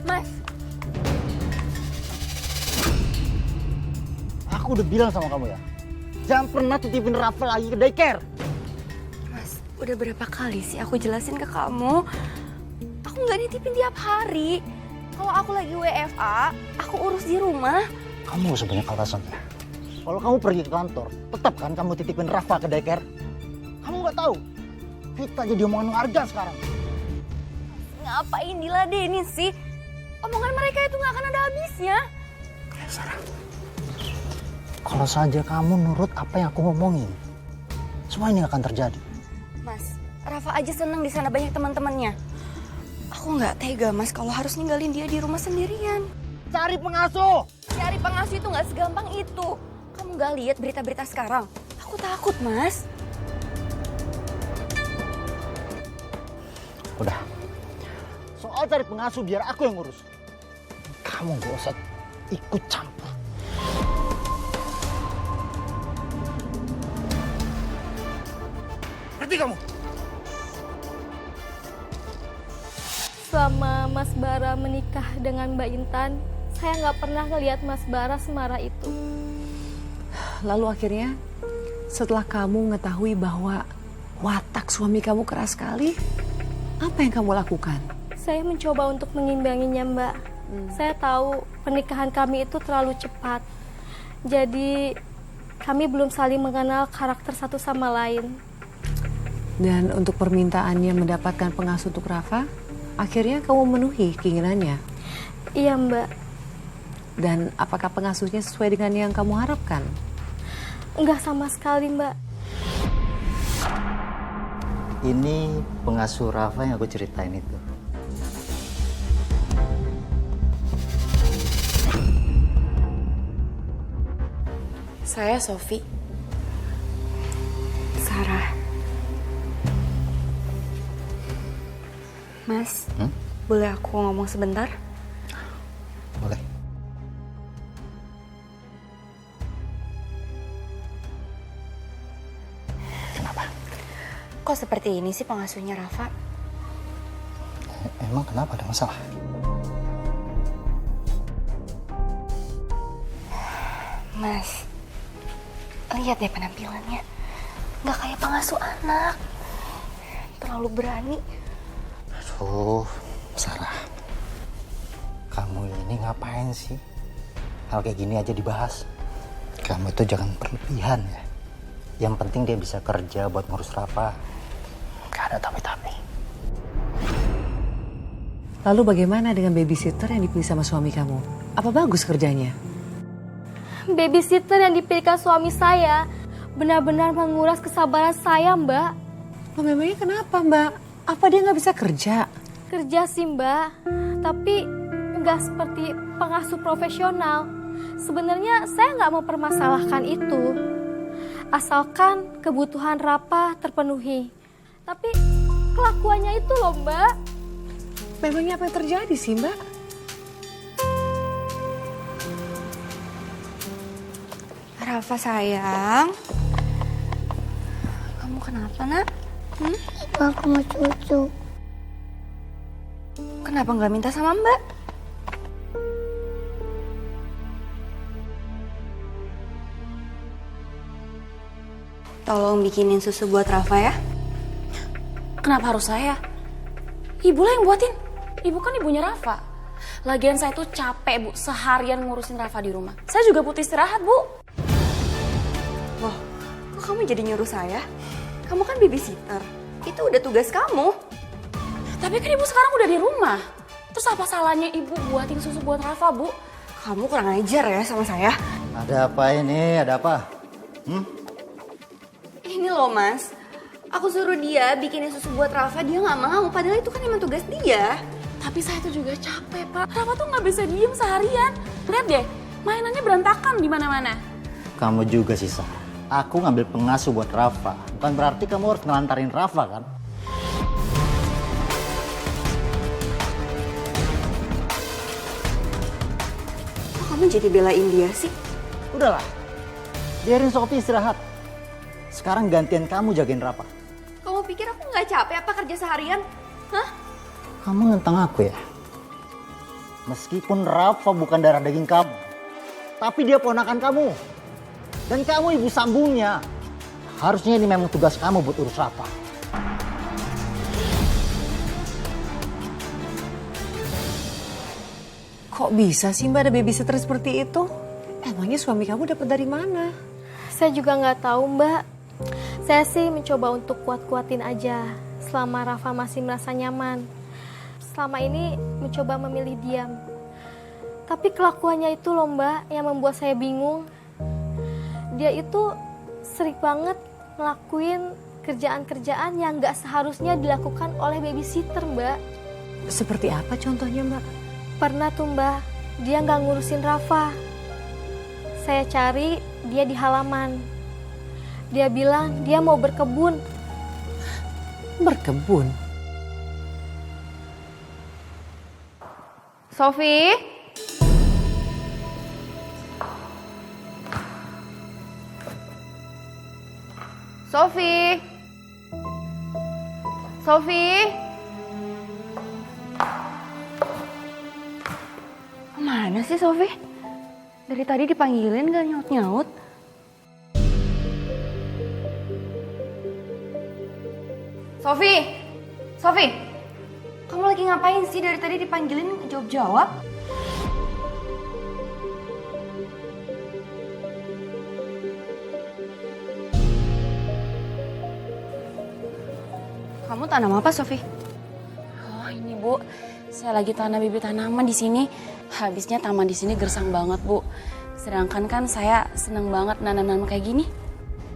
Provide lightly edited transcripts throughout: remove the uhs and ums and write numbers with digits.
Mas, Aku udah bilang sama kamu ya, jangan pernah titipin Rafa lagi ke daycare. Mas, udah berapa kali sih aku jelasin ke kamu? Aku nggak nitipin tiap hari. Kalau aku lagi WFA, aku urus di rumah. Kamu gak usah banyak alasan ya. Kalau kamu pergi ke kantor, tetap kan kamu titipin Rafa ke daycare? Kamu nggak tahu, kita jadi omongan warga sekarang. Ngapain diladenin sih? Omongan mereka itu nggak akan ada habisnya. Sarah, kalau saja kamu nurut apa yang aku ngomongin, semua ini akan terjadi. Mas, Rafa aja seneng di sana banyak teman-temannya. Aku nggak tega mas kalau harus ninggalin dia di rumah sendirian. Cari pengasuh! Cari pengasuh itu nggak segampang itu. Kamu nggak lihat berita-berita sekarang? Aku takut mas. Udah, soal cari pengasuh biar aku yang ngurus. Kamu gak usah ikut campur. Ngerti kamu? Selama Mas Bara menikah dengan Mbak Intan, saya nggak pernah ngelihat Mas Bara semarah itu. Lalu akhirnya setelah kamu mengetahui bahwa watak suami kamu keras sekali, apa yang kamu lakukan? Saya mencoba untuk mengimbanginya, Mbak. Saya tahu pernikahan kami itu terlalu cepat. Jadi kami belum saling mengenal karakter satu sama lain. Dan untuk permintaannya mendapatkan pengasuh untuk Rafa, akhirnya kamu memenuhi keinginannya. Iya, Mbak. Dan apakah pengasuhnya sesuai dengan yang kamu harapkan? Enggak sama sekali, Mbak. Ini pengasuh Rafa yang aku ceritain itu. Saya Sofi. Sarah. Mas, boleh aku ngomong sebentar? Boleh. Kenapa? Kok seperti ini sih pengasuhnya Rafa? Emang kenapa, ada masalah? Mas, lihat deh penampilannya. Nggak kayak pengasuh anak. Terlalu berani. Aduh, Sarah. Kamu ini ngapain sih? Hal kayak gini aja dibahas. Kamu itu jangan berlebihan ya. Yang penting dia bisa kerja buat ngurus Rafa. Gak ada tapi-tapi. Lalu bagaimana dengan babysitter yang dipilih sama suami kamu? Apa bagus kerjanya? Babysitter yang dipilihkan suami saya benar-benar menguras kesabaran saya, Mbak. Oh, memangnya kenapa, Mbak? Apa dia nggak bisa kerja? Kerja sih, Mbak. Tapi nggak seperti pengasuh profesional. Sebenarnya saya nggak mempermasalahkan itu. Asalkan kebutuhan Rafa terpenuhi. Tapi kelakuannya itu loh, Mbak. Memangnya apa yang terjadi sih, Mbak? Rafa sayang. Kamu kenapa nak? Aku mau cucu. Kenapa nggak minta sama Mbak? Tolong bikinin susu buat Rafa ya. Kenapa harus saya? Ibu lah yang buatin. Ibu kan ibunya Rafa. Lagian saya tuh capek, Bu, seharian ngurusin Rafa di rumah. Saya juga butuh istirahat, Bu. Loh, kok kamu jadi nyuruh saya? Kamu kan babysitter. Itu udah tugas kamu. Tapi kan Ibu sekarang udah di rumah. Terus apa salahnya Ibu buatin susu buat Rafa, Bu? Kamu kurang ajar ya sama saya. Ada apa ini? Ada apa? Ini loh mas, aku suruh dia bikinin susu buat Rafa, dia nggak mau. Padahal itu kan emang tugas dia. Tapi saya tuh juga capek, Pak. Rafa tuh nggak bisa diem seharian. Lihat deh, mainannya berantakan di mana-mana. Kamu juga sih, Sa. Aku ngambil pengasuh buat Rafa. Bukan berarti kamu harus ngelantarin Rafa kan? Kok kamu jadi belain dia sih? Udahlah, biarin Sofi istirahat. Sekarang gantian kamu jagain Rafa. Kamu pikir aku nggak capek apa kerja seharian? Hah? Kamu ngentang aku ya? Meskipun Rafa bukan darah daging kamu, tapi dia ponakan kamu. Dan kamu ibu sambungnya. Harusnya ini memang tugas kamu buat urus Rafa. Kok bisa sih Mbak ada babysitter seperti itu? Emangnya suami kamu dapat dari mana? Saya juga nggak tahu, Mbak. Saya sih mencoba untuk kuat-kuatin aja selama Rafa masih merasa nyaman. Selama ini mencoba memilih diam. Tapi kelakuannya itu loh, Mbak, yang membuat saya bingung. Dia itu sering banget ngelakuin kerjaan-kerjaan yang nggak seharusnya dilakukan oleh babysitter, Mbak. Seperti apa contohnya Mbak? Pernah tuh, Mbak, dia nggak ngurusin Rafa. Saya cari dia di halaman. Dia bilang dia mau berkebun. Berkebun? Sofi? Sofi? Sofi? Mana sih Sofi? Dari tadi dipanggilin gak nyaut-nyaut. Sofi? Sofi? Kamu lagi ngapain sih dari tadi dipanggilin jawab-jawab? Kamu tanam apa, Sofi? Oh ini Bu, saya lagi tanam bibit tanaman di sini. Habisnya taman di sini gersang banget Bu. Sedangkan kan saya seneng banget nanam-nanam kayak gini.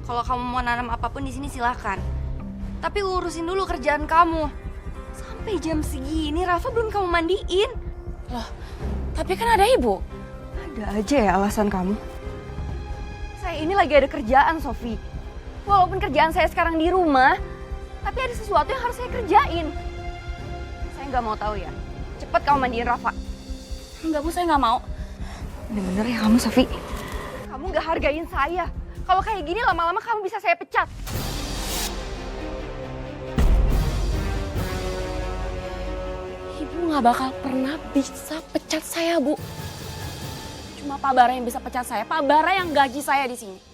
Kalau kamu mau nanam apapun di sini silakan. Tapi urusin dulu kerjaan kamu. Sampai jam segini Rafa belum kamu mandiin. Loh, tapi kan ada Ibu. Ada aja ya alasan kamu. Saya ini lagi ada kerjaan, Sofi. Walaupun kerjaan saya sekarang di rumah, tapi ada sesuatu yang harus saya kerjain. Saya nggak mau tahu ya. Cepet kamu mandiin Rafa. Enggak Bu, saya nggak mau. Bener-bener ya kamu, Sofi. Kamu nggak hargain saya. Kalau kayak gini lama-lama kamu bisa saya pecat. Ibu nggak bakal pernah bisa pecat saya Bu. Cuma Pak Bara yang bisa pecat saya. Pak Bara yang gaji saya di sini.